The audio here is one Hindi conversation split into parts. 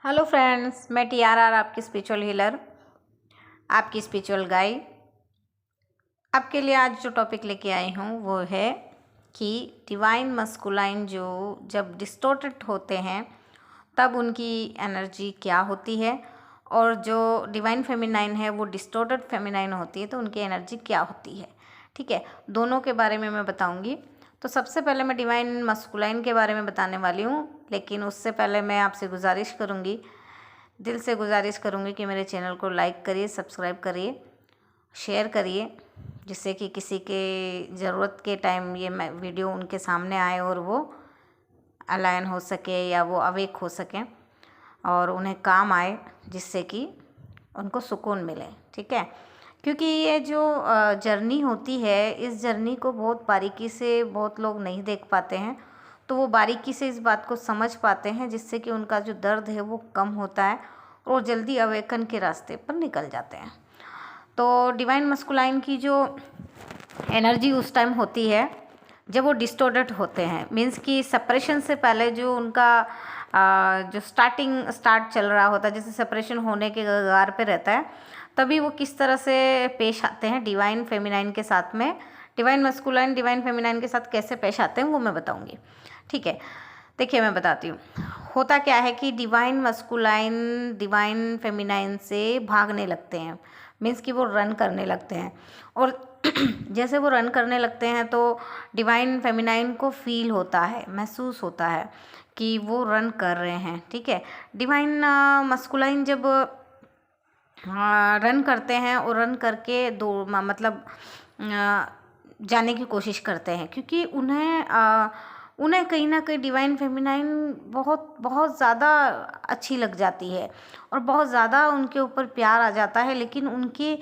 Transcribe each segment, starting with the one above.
हेलो फ्रेंड्स, मैं TRR आपकी स्पिरिचुअल हीलर, आपकी स्पिरिचुअल गाइड। आपके लिए आज जो टॉपिक लेके आई हूँ वो है कि डिवाइन मस्कुलाइन जो जब डिस्टोर्टेड होते हैं तब उनकी एनर्जी क्या होती है, और जो डिवाइन फेमिनाइन है वो डिस्टोर्टेड फेमिनाइन होती है तो उनकी एनर्जी क्या होती है। ठीक है, दोनों के बारे में मैं बताऊँगी। तो सबसे पहले मैं डिवाइन मस्कुलाइन के बारे में बताने वाली हूँ, लेकिन उससे पहले मैं आपसे गुजारिश करूँगी, दिल से गुजारिश करूँगी कि मेरे चैनल को लाइक करिए, सब्सक्राइब करिए, शेयर करिए, जिससे कि किसी के ज़रूरत के टाइम ये वीडियो उनके सामने आए और वो अलाइन हो सके या वो अवेक हो सकें और उन्हें काम आए, जिससे कि उनको सुकून मिले। ठीक है, क्योंकि ये जो जर्नी होती है, इस जर्नी को बहुत बारीकी से बहुत लोग नहीं देख पाते हैं, तो वो बारीकी से इस बात को समझ पाते हैं, जिससे कि उनका जो दर्द है वो कम होता है और जल्दी अवेकन के रास्ते पर निकल जाते हैं। तो डिवाइन मस्कुलाइन की जो एनर्जी उस टाइम होती है जब वो डिस्टोर्टेड होते हैं, मीन्स कि सेपरेशन से पहले जो उनका जो स्टार्ट चल रहा होता है, जैसे सेपरेशन होने के कगार पे रहता है, तभी वो किस तरह से पेश आते हैं डिवाइन फेमिनाइन के साथ में, डिवाइन मस्कुलाइन डिवाइन फेमिनाइन के साथ कैसे पेश आते हैं वो मैं बताऊंगी। ठीक है, देखिए मैं बताती हूँ। होता क्या है कि डिवाइन मस्कुलाइन डिवाइन फेमिनाइन से भागने लगते हैं, मीन्स कि वो रन करने लगते हैं, और जैसे वो रन करने लगते हैं तो डिवाइन फेमिनाइन को फील होता है, महसूस होता है कि वो रन कर रहे हैं। ठीक है, डिवाइन मस्कुलाइन जब रन करते हैं और रन करके मतलब जाने की कोशिश करते हैं, क्योंकि उन्हें कहीं ना कहीं डिवाइन फेमिनाइन बहुत बहुत ज़्यादा अच्छी लग जाती है और बहुत ज़्यादा उनके ऊपर प्यार आ जाता है। लेकिन उनके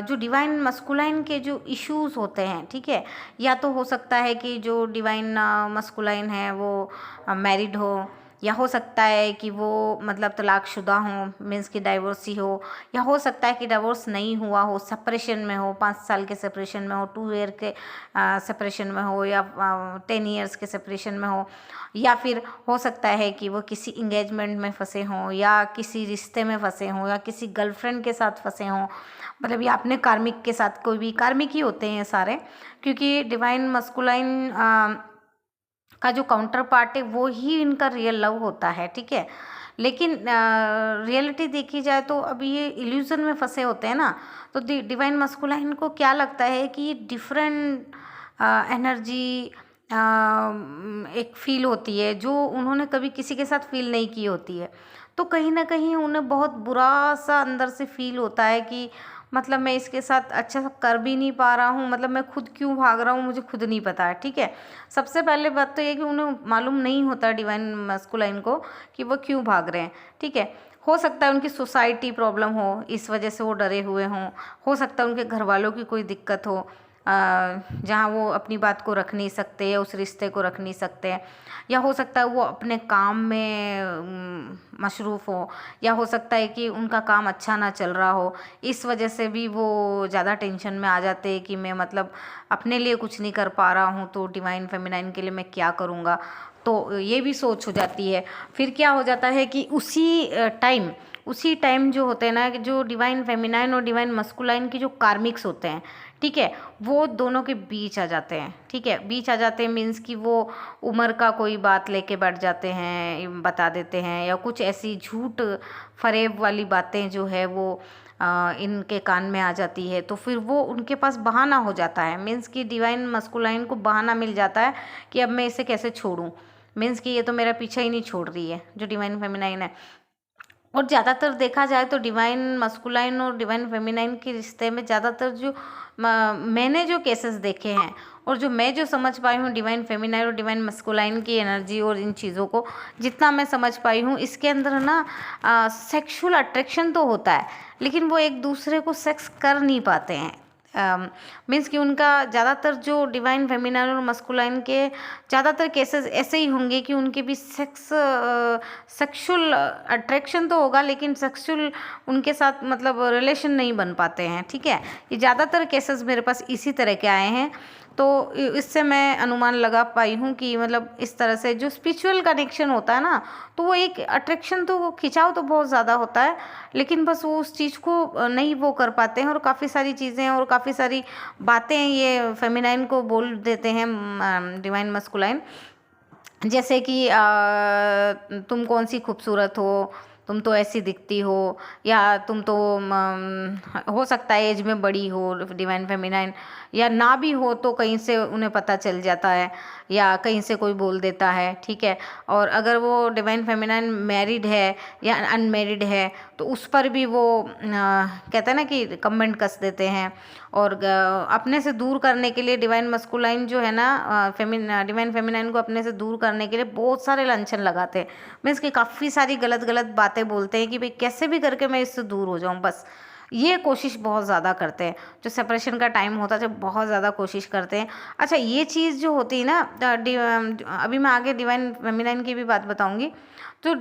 जो डिवाइन मस्कुलाइन के जो इश्यूज़ होते हैं, ठीक है, या तो हो सकता है कि जो डिवाइन मस्कुलाइन है वो मैरिड हो, या हो सकता है कि वो मतलब तलाकशुदा हो, मीन्स कि डाइवोर्सी हो, या हो सकता है कि डिवोर्स नहीं हुआ हो, सेपरेशन में हो, 5 साल के सेपरेशन में हो, 2 ईयर के सेपरेशन में हो, या 10 ईयर्स के सेपरेशन में हो, या फिर हो सकता है कि वो किसी इंगेजमेंट में फंसे हों, या किसी रिश्ते में फंसे हों, या किसी गर्लफ्रेंड के साथ फंसे हों, मतलब या अपने कार्मिक के साथ, कोई भी कार्मिक ही होते हैं सारे, क्योंकि डिवाइन मस्कुलाइन का जो काउंटर पार्ट है वो ही इनका रियल लव होता है। ठीक है, लेकिन रियलिटी देखी जाए तो अभी ये इल्यूजन में फंसे होते हैं ना, तो डिवाइन मस्कुलाइन को क्या लगता है कि ये डिफरेंट एनर्जी एक फील होती है जो उन्होंने कभी किसी के साथ फील नहीं की होती है। तो कहीं ना कहीं उन्हें बहुत बुरा सा अंदर से फील होता है कि मतलब मैं इसके साथ अच्छा सा कर भी नहीं पा रहा हूँ, मतलब मैं खुद क्यों भाग रहा हूँ मुझे खुद नहीं पता है। ठीक है, सबसे पहले बात तो ये कि उन्हें मालूम नहीं होता डिवाइन मस्कुलाइन को कि वो क्यों भाग रहे हैं। ठीक है, हो सकता है उनकी सोसाइटी प्रॉब्लम हो, इस वजह से वो डरे हुए हों, हो सकता है उनके घर वालों की कोई दिक्कत हो जहाँ वो अपनी बात को रख नहीं सकते या उस रिश्ते को रख नहीं सकते, या हो सकता है वो अपने काम में मशरूफ़ हो, या हो सकता है कि उनका काम अच्छा ना चल रहा हो, इस वजह से भी वो ज़्यादा टेंशन में आ जाते हैं कि मैं मतलब अपने लिए कुछ नहीं कर पा रहा हूँ तो डिवाइन फेमिनाइन के लिए मैं क्या करूँगा। तो ये भी सोच हो जाती है। फिर क्या हो जाता है कि उसी टाइम जो होते हैं ना, कि जो डिवाइन फेमिनाइन और डिवाइन मस्कुलाइन की जो कार्मिक्स होते हैं, ठीक है, वो दोनों के बीच आ जाते हैं। ठीक है, बीच आ जाते हैं मीन्स कि वो उम्र का कोई बात लेके बैठ जाते हैं, बता देते हैं, या कुछ ऐसी झूठ फरेब वाली बातें जो है वो इनके कान में आ जाती है, तो फिर वो उनके पास बहाना हो जाता है, मीन्स कि डिवाइन मस्कुलाइन को बहाना मिल जाता है कि अब मैं इसे कैसे छोड़ूं, मीन्स कि ये तो मेरा पीछा ही नहीं छोड़ रही है जो डिवाइन फेमिनाइन है। और ज़्यादातर देखा जाए तो डिवाइन मस्कुलाइन और डिवाइन फेमिनाइन के रिश्ते में ज़्यादातर जो मैंने जो केसेस देखे हैं और जो मैं जो समझ पाई हूँ डिवाइन फेमिनाइन और डिवाइन मस्कुलाइन की एनर्जी और इन चीज़ों को जितना मैं समझ पाई हूँ, इसके अंदर ना सेक्सुअल अट्रैक्शन तो होता है, लेकिन वो एक दूसरे को सेक्स कर नहीं पाते हैं। मीन्स कि उनका ज़्यादातर जो डिवाइन फेमिनाइन और मस्कुलाइन के ज़्यादातर केसेस ऐसे ही होंगे कि उनके भी सेक्सुअल अट्रैक्शन तो होगा, लेकिन सेक्सुअल उनके साथ मतलब रिलेशन नहीं बन पाते हैं। ठीक है, ये ज़्यादातर केसेस मेरे पास इसी तरह के आए हैं। तो इससे मैं अनुमान लगा पाई हूँ कि मतलब इस तरह से जो स्पिरिचुअल कनेक्शन होता है ना, तो वो एक अट्रैक्शन, तो वो खिंचाव तो बहुत ज़्यादा होता है, लेकिन बस वो उस चीज़ को नहीं वो कर पाते हैं, और काफ़ी सारी चीज़ें और काफ़ी सारी बातें ये फेमिनाइन को बोल देते हैं डिवाइन मस्कुलाइन। जैसे कि तुम कौन सी खूबसूरत हो, तुम तो ऐसी दिखती हो, या तुम तो हो सकता है एज में बड़ी हो डिवाइन फेमिनाइन, या ना भी हो तो कहीं से उन्हें पता चल जाता है, या कहीं से कोई बोल देता है, ठीक है। और अगर वो डिवाइन फेमिनाइन मैरिड है या अनमैरिड है तो उस पर भी वो कहते हैं ना कि कमेंट कस देते हैं। और अपने से दूर करने के लिए डिवाइन मस्कुलाइन जो है ना, डिवाइन फेमिनाइन को अपने से दूर करने के लिए बहुत सारे लांछन लगाते हैं। मीन्स कि काफ़ी सारी गलत गलत बातें बोलते हैं कि भाई कैसे भी करके मैं इससे दूर हो जाऊं, बस ये कोशिश बहुत ज़्यादा करते हैं। जो सेपरेशन का टाइम होता है जब बहुत ज़्यादा कोशिश करते हैं। अच्छा, ये चीज़ जो होती है ना, अभी मैं आगे डिवाइन फेमिनाइन की भी बात बताऊंगी। तो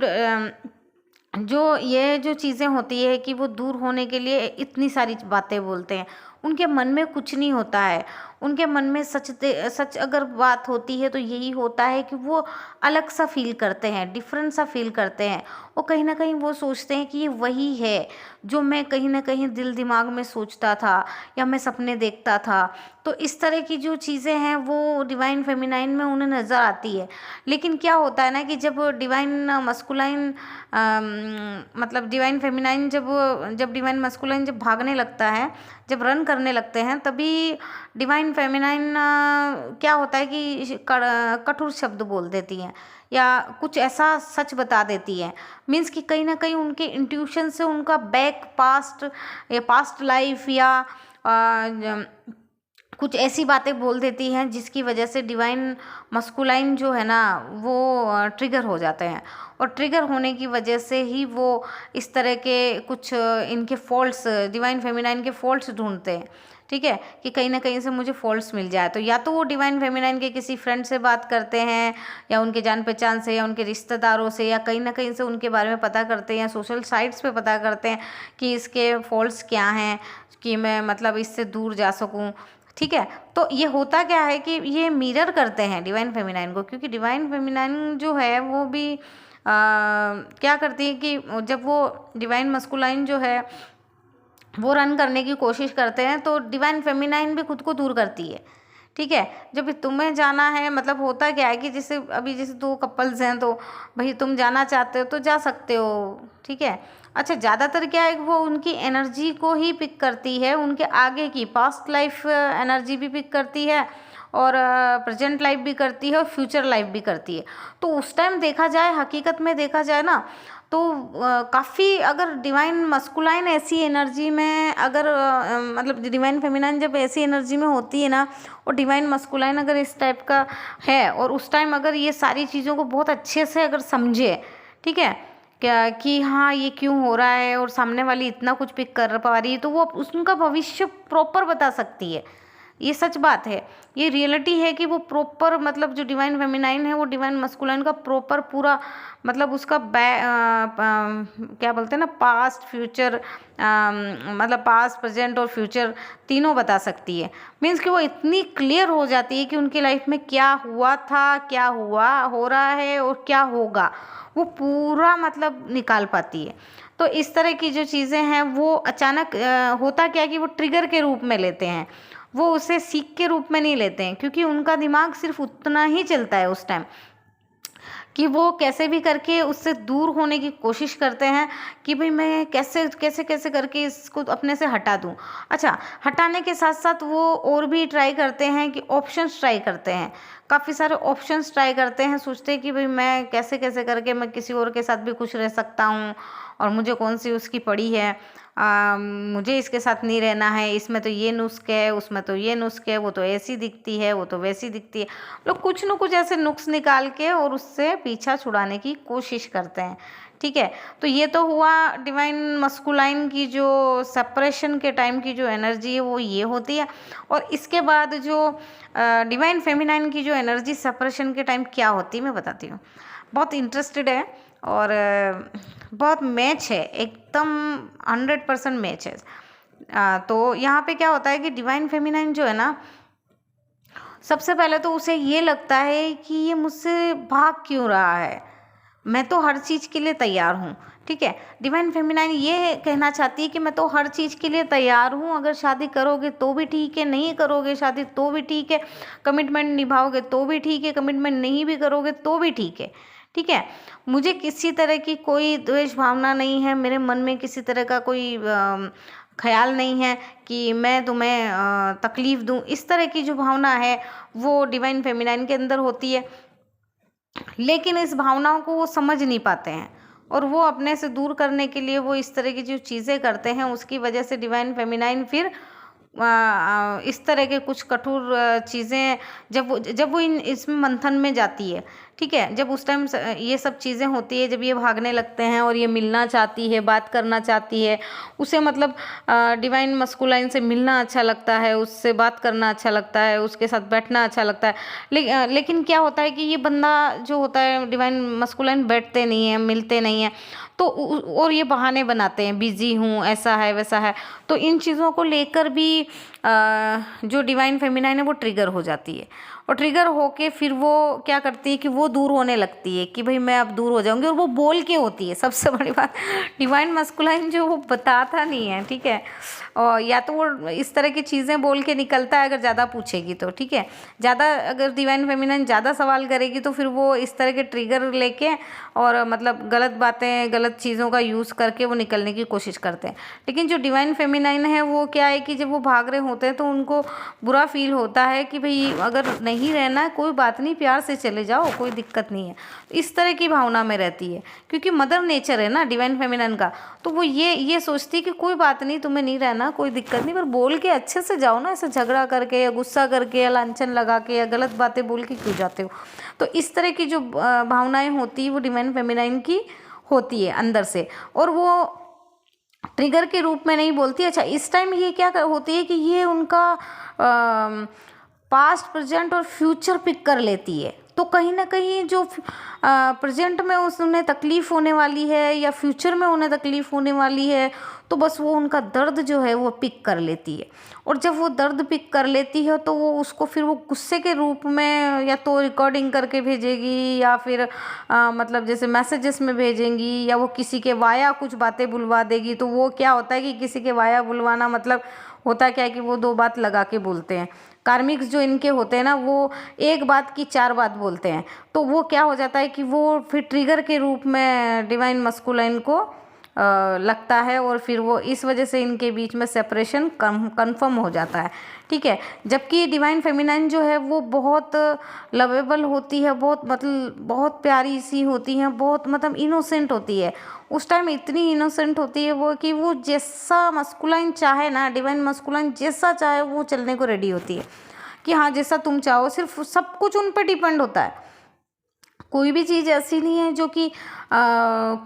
जो ये जो चीज़ें होती है कि वो दूर होने के लिए इतनी सारी बातें बोलते हैं, उनके मन में कुछ नहीं होता है। उनके मन में सच अगर बात होती है तो यही होता है कि वो अलग सा फील करते हैं, डिफरेंट सा फील करते हैं। और कहीं ना कहीं वो सोचते हैं कि ये वही है जो मैं कहीं ना कहीं दिल दिमाग में सोचता था या मैं सपने देखता था। तो इस तरह की जो चीज़ें हैं वो डिवाइन फेमिनाइन में उन्हें नज़र आती है। लेकिन क्या होता है ना कि जब डिवाइन मस्कुलाइन मतलब डिवाइन फेमिनाइन जब डिवाइन मस्कुलाइन जब भागने लगता है, जब रन करने लगते हैं, तभी डिवाइन फेमिनाइन क्या होता है कि कठोर शब्द बोल देती हैं या कुछ ऐसा सच बता देती है। मीन्स कि कहीं ना कहीं उनके इंट्यूशन से उनका बैक पास्ट या पास्ट लाइफ या कुछ ऐसी बातें बोल देती हैं जिसकी वजह से डिवाइन मस्कुलाइन जो है ना वो ट्रिगर हो जाते हैं। और ट्रिगर होने की वजह से ही वो इस तरह के कुछ इनके फॉल्ट्स, डिवाइन फेमिनाइन के फॉल्ट्स ढूंढते हैं, ठीक है, कि कहीं ना कहीं से मुझे फॉल्ट्स मिल जाए। तो या तो वो डिवाइन फेमिनाइन के किसी फ्रेंड से बात करते हैं, या उनके जान पहचान से, या उनके रिश्तेदारों से, या कहीं ना कहीं से उनके बारे में पता करते हैं, या सोशल साइट्स पे पता करते हैं कि इसके फॉल्ट्स क्या हैं, कि मैं मतलब इससे दूर जा सकूं, ठीक है। तो ये होता क्या है कि ये मिरर करते हैं डिवाइन फेमिनाइन को, क्योंकि डिवाइन फेमिनाइन जो है वो भी क्या करती है कि जब वो डिवाइन मस्कुलाइन जो है वो रन करने की कोशिश करते हैं तो डिवाइन फेमिनाइन भी खुद को दूर करती है, ठीक है। जब तुम्हें जाना है, मतलब होता क्या है कि जैसे अभी जैसे दो कपल्स हैं तो भाई तुम जाना चाहते हो तो जा सकते हो, ठीक है। अच्छा, ज़्यादातर क्या है वो उनकी एनर्जी को ही पिक करती है, उनके आगे की पास्ट लाइफ एनर्जी भी पिक करती है, और प्रेजेंट लाइफ भी करती है, और फ्यूचर लाइफ भी करती है। तो उस टाइम देखा जाए, हकीकत में देखा जाए ना, तो काफ़ी अगर डिवाइन मस्कुलाइन ऐसी एनर्जी में अगर मतलब डिवाइन फेमिनाइन जब ऐसी एनर्जी में होती है ना, और डिवाइन मस्कुलाइन अगर इस टाइप का है, और उस टाइम अगर ये सारी चीज़ों को बहुत अच्छे से अगर समझे, ठीक है, क्या कि हाँ ये क्यों हो रहा है, और सामने वाली इतना कुछ पिक कर पा रही है, तो वो उसका भविष्य प्रॉपर बता सकती है। ये सच बात है, ये रियलिटी है कि वो प्रॉपर, मतलब जो डिवाइन फेमिनाइन है वो डिवाइन मस्कुलाइन का प्रॉपर पूरा मतलब उसका क्या बोलते हैं ना, पास्ट फ्यूचर, मतलब पास्ट प्रेजेंट और फ्यूचर तीनों बता सकती है। मीन्स कि वो इतनी क्लियर हो जाती है कि उनकी लाइफ में क्या हुआ था, क्या हुआ, हो रहा है और क्या होगा, वो पूरा मतलब निकाल पाती है। तो इस तरह की जो चीज़ें हैं वो अचानक होता क्या कि वो ट्रिगर के रूप में लेते हैं, वो उसे सीख के रूप में नहीं लेते हैं, क्योंकि उनका दिमाग सिर्फ उतना ही चलता है उस टाइम कि वो कैसे भी करके उससे दूर होने की कोशिश करते हैं कि भाई मैं कैसे कैसे कैसे करके इसको अपने से हटा दूं। अच्छा, हटाने के साथ साथ वो और भी ट्राई करते हैं कि ऑप्शंस ट्राई करते हैं, काफ़ी सारे ऑप्शंस ट्राई करते हैं, सोचते हैं कि भाई मैं कैसे कैसे करके मैं किसी और के साथ भी खुश रह सकता हूँ, और मुझे कौन सी उसकी पड़ी है, मुझे इसके साथ नहीं रहना है, इसमें तो ये नुस्खे है, उसमें तो ये नुस्खे है, वो तो ऐसी दिखती है, वो तो वैसी दिखती है। लोग कुछ न कुछ ऐसे नुक्स निकाल के और उससे पीछा छुड़ाने की कोशिश करते हैं, ठीक है। तो ये तो हुआ डिवाइन मस्कुलाइन की जो सेपरेशन के टाइम की जो एनर्जी है वो ये होती है। और इसके बाद जो डिवाइन फेमिनाइन की जो एनर्जी सेपरेशन के टाइम क्या होती है मैं बताती हूँ। बहुत इंटरेस्टेड है और बहुत मैच है, एकदम 100% मैच है। तो यहाँ पे क्या होता है कि डिवाइन फेमिनाइन जो है ना सबसे पहले तो उसे ये लगता है कि ये मुझसे भाग क्यों रहा है, मैं तो हर चीज़ के लिए तैयार हूँ। ठीक है, डिवाइन फेमिनाइन ये कहना चाहती है कि मैं तो हर चीज़ के लिए तैयार हूँ, अगर शादी करोगे तो भी ठीक है, नहीं करोगे शादी तो भी ठीक है, कमिटमेंट निभाओगे तो भी ठीक है, कमिटमेंट नहीं भी करोगे तो भी ठीक है। ठीक है, मुझे किसी तरह की कोई द्वेष भावना नहीं है, मेरे मन में किसी तरह का कोई ख्याल नहीं है कि मैं तुम्हें तकलीफ़ दूँ। इस तरह की जो भावना है वो डिवाइन फेमिनाइन के अंदर होती है, लेकिन इस भावनाओं को वो समझ नहीं पाते हैं और वो अपने से दूर करने के लिए वो इस तरह की जो चीज़ें करते हैं, उसकी वजह से डिवाइन फेमिनाइन फिर इस तरह के कुछ कठोर चीज़ें जब वो इन इसमें मंथन में जाती है। ठीक है, जब उस टाइम ये सब चीज़ें होती है, जब ये भागने लगते हैं और ये मिलना चाहती है, बात करना चाहती है, उसे मतलब डिवाइन मस्कुलाइन से मिलना अच्छा लगता है, उससे बात करना अच्छा लगता है, उसके साथ बैठना अच्छा लगता है। लेकिन क्या होता है कि ये बंदा जो होता है डिवाइन मस्कुलाइन बैठते नहीं है, मिलते नहीं है, तो और ये बहाने बनाते हैं, बिजी हूँ, ऐसा है वैसा है। तो इन चीज़ों को लेकर भी जो डिवाइन फेमिनाइन है वो ट्रिगर हो जाती है और ट्रिगर होके फिर वो क्या करती है कि वो दूर होने लगती है कि भाई मैं अब दूर हो जाऊंगी, और वो बोल के होती है। सबसे बड़ी बात, डिवाइन मस्कुलाइन जो वो बताता नहीं है। ठीक है, और या तो वो इस तरह की चीज़ें बोल के निकलता है अगर ज़्यादा पूछेगी तो। ठीक है, ज़्यादा अगर डिवाइन फेमिनाइन ज़्यादा सवाल करेगी तो फिर वो इस तरह के ट्रिगर लेके और मतलब गलत बातें, गलत चीज़ों का यूज़ करके वो निकलने की कोशिश करते हैं। लेकिन जो डिवाइन फेमिनाइन है वो क्या है कि जब वो भाग रहे होते हैं तो उनको बुरा फील होता है कि भाई अगर नहीं रहना है कोई बात नहीं, प्यार से चले जाओ, कोई दिक्कत नहीं है। इस तरह की भावना में रहती है, क्योंकि मदर नेचर है ना डिवाइन फेमिनाइन का, तो वो ये सोचती है कि कोई बात नहीं, तुम्हें नहीं रहना, कोई दिक्कत नहीं, पर बोल के अच्छे से जाओ ना, ऐसे झगड़ा करके या गुस्सा करके या लांछन लगा के या गलत बातें बोल के क्यों जाते हो। तो इस तरह की जो भावनाएं होती है वो डिवाइन फेमिनाइन की होती है अंदर से, और वो ट्रिगर के रूप में नहीं बोलती। अच्छा, इस टाइम ये क्या होती है कि ये उनका पास्ट, प्रेजेंट और फ्यूचर पिक कर लेती है। तो कहीं ना कहीं जो प्रेजेंट में उन्हें तकलीफ़ होने वाली है या फ्यूचर में उन्हें तकलीफ़ होने वाली है, तो बस वो उनका दर्द जो है वो पिक कर लेती है। और जब वो दर्द पिक कर लेती है तो वो उसको फिर वो गुस्से के रूप में या तो रिकॉर्डिंग करके भेजेगी या फिर मतलब जैसे मैसेजेस में भेजेंगी, या वो किसी के वाया कुछ बातें बुलवा देगी। तो वो क्या होता है कि किसी के वाया बुलवाना मतलब होता क्या है कि वो दो बात लगा के बोलते हैं। कार्मिक्स जो इनके होते हैं ना, वो एक बात की चार बात बोलते हैं। तो वो क्या हो जाता है कि वो फिर ट्रिगर के रूप में डिवाइन मस्कुलाइन को लगता है, और फिर वो इस वजह से इनके बीच में सेपरेशन कंफर्म हो जाता है। ठीक है, जबकि डिवाइन फेमिनाइन जो है वो बहुत लवेबल होती है, बहुत मतलब बहुत प्यारी सी होती है, बहुत मतलब इनोसेंट होती है। उस टाइम इतनी इनोसेंट होती है वो कि वो जैसा मस्कुलाइन चाहे ना, डिवाइन मस्कुलाइन जैसा चाहे वो चलने को रेडी होती है कि हाँ जैसा तुम चाहो, सिर्फ सब कुछ उन पर डिपेंड होता है। कोई भी चीज़ ऐसी नहीं है जो कि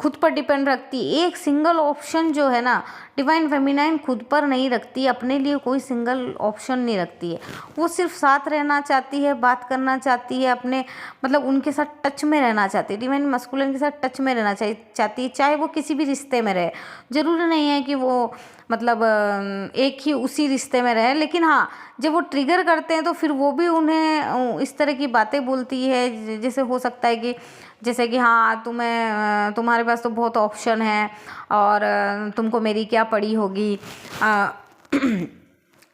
खुद पर डिपेंड रखती। एक सिंगल ऑप्शन जो है ना, डिवाइन फेमिनाइन खुद पर नहीं रखती, अपने लिए कोई सिंगल ऑप्शन नहीं रखती है। वो सिर्फ साथ रहना चाहती है, बात करना चाहती है, अपने मतलब उनके साथ टच में रहना चाहती है। डिवाइन मस्कुलिन के साथ टच में रहना चाहती है, चाहे वो किसी भी रिश्ते में रहे। ज़रूरी नहीं है कि वो मतलब एक ही उसी रिश्ते में रहे, लेकिन हाँ जब वो ट्रिगर करते हैं तो फिर वो भी उन्हें इस तरह की बातें बोलती है। जैसे हो सकता है कि जैसे कि हाँ तुम्हारे पास तो बहुत ऑप्शन है और तुमको मेरी क्या पड़ी होगी,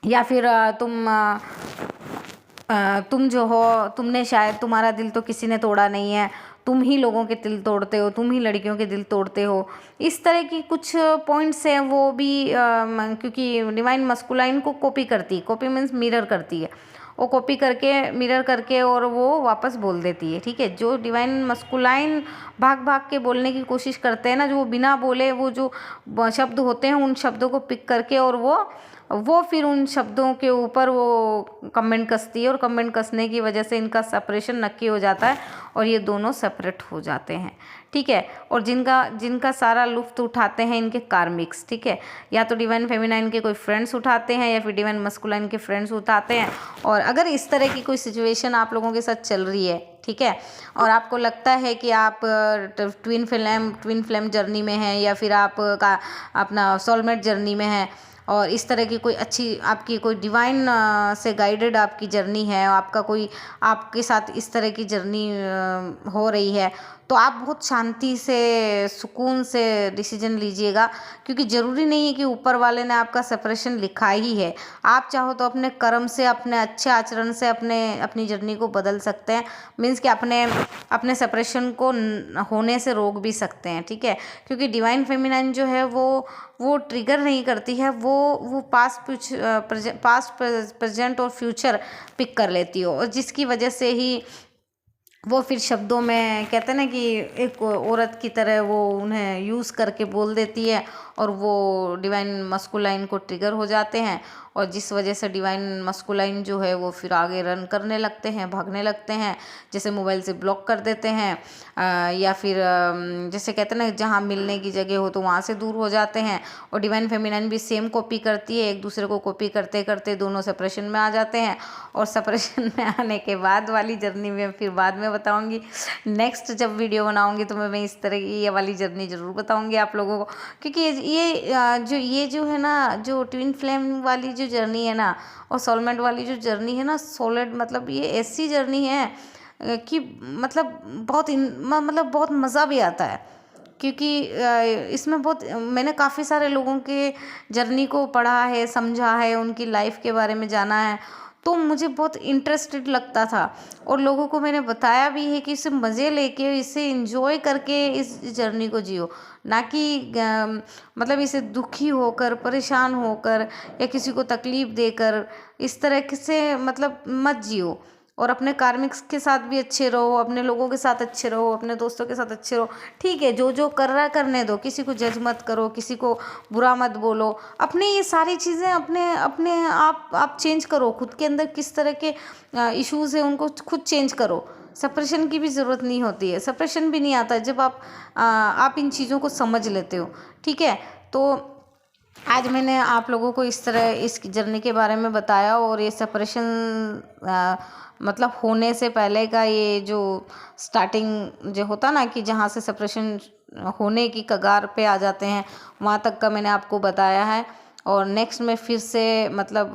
या फिर तुम जो हो, तुमने शायद, तुम्हारा दिल तो किसी ने तोड़ा नहीं है, तुम ही लोगों के दिल तोड़ते हो, तुम ही लड़कियों के दिल तोड़ते हो। इस तरह की कुछ पॉइंट्स हैं वो भी क्योंकि डिवाइन मस्कुलाइन को कॉपी करती है। कॉपी मीन्स मिरर करती है, वो कॉपी करके मिरर करके और वो वापस बोल देती है। ठीक है, जो डिवाइन मस्कुलाइन भाग भाग के बोलने की कोशिश करते हैं ना, जो वो बिना बोले वो जो शब्द होते हैं उन शब्दों को पिक करके और वो फिर उन शब्दों के ऊपर वो कमेंट कसती है, और कमेंट कसने की वजह से इनका सेपरेशन नक्की हो जाता है और ये दोनों सेपरेट हो जाते हैं। ठीक है, और जिनका सारा लुफ्त उठाते हैं इनके कार्मिक्स। ठीक है, या तो डिवाइन फेमिनाइन के कोई फ्रेंड्स उठाते हैं या फिर डिवाइन मस्कुलाइन के फ्रेंड्स उठाते हैं। और अगर इस तरह की कोई सिचुएशन आप लोगों के साथ चल रही है, ठीक है, और आपको लगता है कि आप ट्विन फ्लेम जर्नी में हैं या फिर आप का अपना सोलमेट जर्नी में हैं, और इस तरह की कोई अच्छी आपकी कोई डिवाइन से गाइडेड आपकी जर्नी है, आपका कोई आपके साथ इस तरह की जर्नी हो रही है, तो आप बहुत शांति से सुकून से डिसीजन लीजिएगा, क्योंकि ज़रूरी नहीं है कि ऊपर वाले ने आपका सेपरेशन लिखा ही है। आप चाहो तो अपने कर्म से, अपने अच्छे आचरण से अपनी जर्नी को बदल सकते हैं। मीन्स कि अपने सेपरेशन को होने से रोक भी सकते हैं, ठीक है। क्योंकि डिवाइन फेमिनाइन जो है वो ट्रिगर नहीं करती है, वो पास्ट प्रेजेंट और फ्यूचर पिक कर लेती हो, और जिसकी वजह से ही वो फिर शब्दों में कहते हैं ना कि एक औरत की तरह वो उन्हें यूज़ करके बोल देती है, और वो डिवाइन मस्कुलाइन को ट्रिगर हो जाते हैं, और जिस वजह से डिवाइन मस्कुलाइन जो है वो फिर आगे रन करने लगते हैं, भागने लगते हैं, जैसे मोबाइल से ब्लॉक कर देते हैं, या फिर जैसे कहते हैं ना जहाँ मिलने की जगह हो तो वहाँ से दूर हो जाते हैं। और डिवाइन फेमिनाइन भी सेम कॉपी करती है, एक दूसरे को कॉपी करते करते दोनों सेपरेशन में आ जाते हैं। और सेपरेशन में आने के बाद वाली जर्नी में फिर बाद में बताऊंगी, नेक्स्ट जब वीडियो बनाऊंगी तो मैं इस तरह की ये वाली जर्नी ज़रूर बताऊंगी आप लोगों को, क्योंकि ये जो है ना, जो ट्विन फ्लेम वाली जो जर्नी है ना, और सोलमेट वाली जो जर्नी है ना, सोलेट मतलब ये ऐसी जर्नी है कि मतलब बहुत मज़ा भी आता है, क्योंकि इसमें बहुत मैंने काफ़ी सारे लोगों के जर्नी को पढ़ा है, समझा है, उनकी लाइफ के बारे में जाना है, तो मुझे बहुत इंटरेस्टेड लगता था। और लोगों को मैंने बताया भी है कि इसे मज़े लेके, इसे एंजॉय करके इस जर्नी को जियो, ना कि मतलब इसे दुखी होकर, परेशान होकर, या किसी को तकलीफ़ देकर इस तरह से मतलब मत जियो। और अपने कार्मिक्स के साथ भी अच्छे रहो, अपने लोगों के साथ अच्छे रहो, अपने दोस्तों के साथ अच्छे रहो, ठीक है। जो जो कर रहा करने दो, किसी को जज मत करो, किसी को बुरा मत बोलो। अपने ये सारी चीज़ें अपने अपने आप चेंज करो, खुद के अंदर किस तरह के इश्यूज़ हैं उनको खुद चेंज करो। सेपरेशन की भी ज़रूरत नहीं होती है, सेपरेशन भी नहीं आता जब आप इन चीज़ों को समझ लेते हो, ठीक है। तो आज मैंने आप लोगों को इस तरह इस जर्नी के बारे में बताया, और ये सेपरेशन मतलब होने से पहले का ये जो स्टार्टिंग जो होता ना, कि जहाँ से सेपरेशन होने की कगार पे आ जाते हैं, वहाँ तक का मैंने आपको बताया है। और नेक्स्ट में फिर से मतलब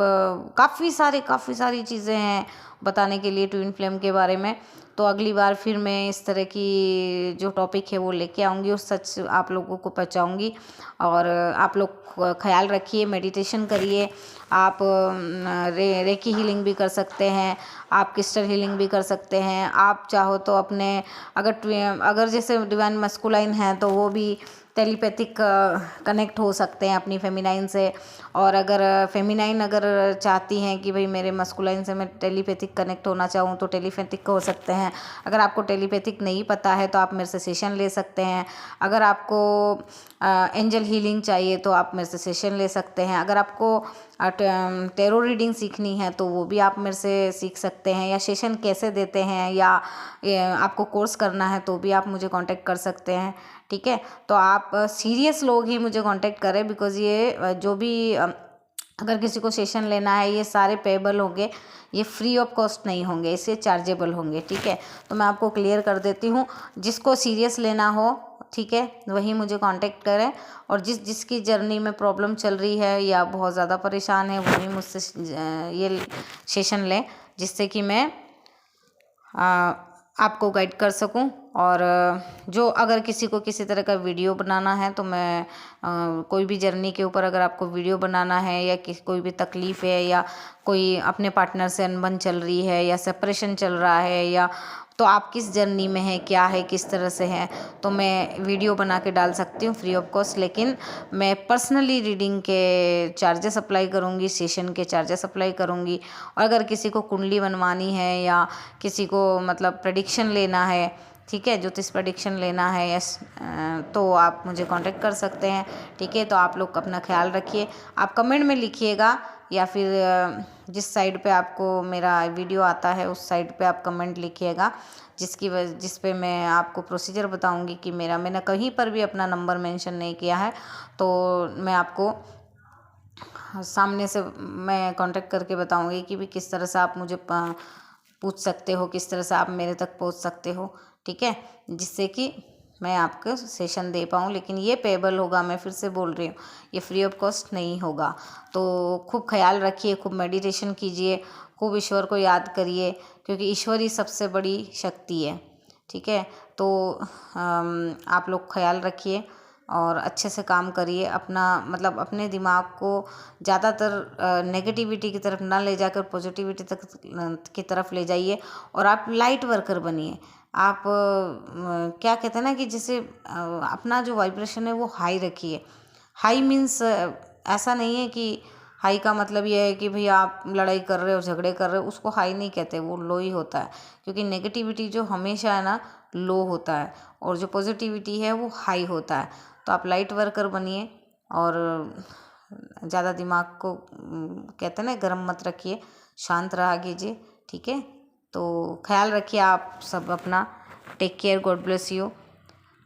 काफ़ी सारी चीज़ें हैं बताने के लिए ट्विन फ्लेम के बारे में। तो अगली बार फिर मैं इस तरह की जो टॉपिक है वो लेके आऊँगी, और सच आप लोगों को पहुँचाऊँगी। और आप लोग ख्याल रखिए, मेडिटेशन करिए, आप रेकी हीलिंग भी कर सकते हैं, आप क्रिस्टल हीलिंग भी कर सकते हैं। आप चाहो तो अपने अगर जैसे डिवाइन मस्कुलाइन है तो वो भी टेलीपैथिक कनेक्ट हो सकते हैं अपनी फेमिनाइन से। और अगर फेमिनाइन अगर चाहती हैं कि भाई मेरे मस्कुलाइन से मैं टेलीपैथिक कनेक्ट होना चाहूँ तो टेलीपैथिक हो सकते हैं। अगर आपको टेलीपैथिक नहीं पता है तो आप मेरे से सेशन ले सकते हैं। अगर आपको एंजल हीलिंग चाहिए तो आप मेरे से सेशन ले सकते हैं। अगर आपको टेरो रीडिंग सीखनी है तो वो भी आप मेरे से सीख सकते हैं, या सेशन कैसे देते हैं, या आपको कोर्स करना है तो भी आप मुझे कांटेक्ट कर सकते हैं, ठीक है। तो आप सीरियस लोग ही मुझे कांटेक्ट करें, बिकॉज़ ये जो भी अगर किसी को सेशन लेना है ये सारे पेएबल होंगे, ये फ्री ऑफ कॉस्ट नहीं होंगे, इससे चार्जेबल होंगे, ठीक है। तो मैं आपको क्लियर कर देती हूँ, जिसको सीरियस लेना हो, ठीक है, वही मुझे कांटेक्ट करें। और जिसकी जर्नी में प्रॉब्लम चल रही है या बहुत ज़्यादा परेशान है, वही मुझसे ये सेशन लें, जिससे कि मैं आपको गाइड कर सकूं। और जो अगर किसी को किसी तरह का वीडियो बनाना है तो मैं कोई भी जर्नी के ऊपर अगर आपको वीडियो बनाना है, या कोई भी तकलीफ़ है, या कोई अपने पार्टनर से अनबन चल रही है, या सेपरेशन चल रहा है, या तो आप किस जर्नी में है, क्या है, किस तरह से है, तो मैं वीडियो बना के डाल सकती हूँ फ्री ऑफ कॉस्ट। लेकिन मैं पर्सनली रीडिंग के चार्जेस अप्लाई करूँगी, सेशन के चार्जेस अप्लाई करूँगी। और अगर किसी को कुंडली बनवानी है, या किसी को मतलब प्रेडिक्शन लेना है, ठीक है, ज्योतिष प्रेडिक्शन लेना है, यस, तो आप मुझे कांटेक्ट कर सकते हैं, ठीक है। तो आप लोग अपना ख्याल रखिए, आप कमेंट में लिखिएगा, या फिर जिस साइड पे आपको मेरा वीडियो आता है उस साइड पे आप कमेंट लिखिएगा, जिस पे मैं आपको प्रोसीजर बताऊंगी कि मैंने कहीं पर भी अपना नंबर मेंशन नहीं किया है, तो मैं आपको सामने से मैं कांटेक्ट करके बताऊंगी कि भी किस तरह से आप मुझे पूछ सकते हो, किस तरह से आप मेरे तक पहुंच सकते हो, ठीक है, जिससे कि मैं आपको सेशन दे पाऊँ, लेकिन ये पेबल होगा, मैं फिर से बोल रही हूँ, ये फ्री ऑफ कॉस्ट नहीं होगा। तो खूब ख्याल रखिए, खूब मेडिटेशन कीजिए, खूब ईश्वर को याद करिए, क्योंकि ईश्वर ही सबसे बड़ी शक्ति है। ठीक है, तो आप लोग ख्याल रखिए और अच्छे से काम करिए। अपना मतलब अपने दिमाग को ज़्यादातर नेगेटिविटी की तरफ ना ले जाकर पॉजिटिविटी तक की तरफ ले जाइए, और आप लाइट वर्कर बनिए। आप क्या कहते हैं ना कि जैसे अपना जो वाइब्रेशन है वो हाई रखिए। हाई मीन्स ऐसा नहीं है कि हाई का मतलब ये है कि भाई आप लड़ाई कर रहे हो, झगड़े कर रहे हो, उसको हाई नहीं कहते, वो लो ही होता है। क्योंकि नेगेटिविटी जो हमेशा है ना लो होता है, और जो पॉजिटिविटी है वो हाई होता है। तो आप लाइट वर्कर बनिए और ज़्यादा दिमाग को कहते हैं ना गर्म मत रखिए, शांत रहा कीजिए। ठीक है, तो ख्याल रखिए आप सब अपना। Take care, God bless you.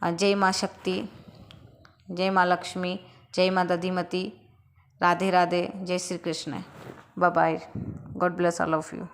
जय माँ शक्ति, जय माँ लक्ष्मी, जय माँ दधिमती, राधे राधे, जय Shri Krishna, bye bye, God bless all of you.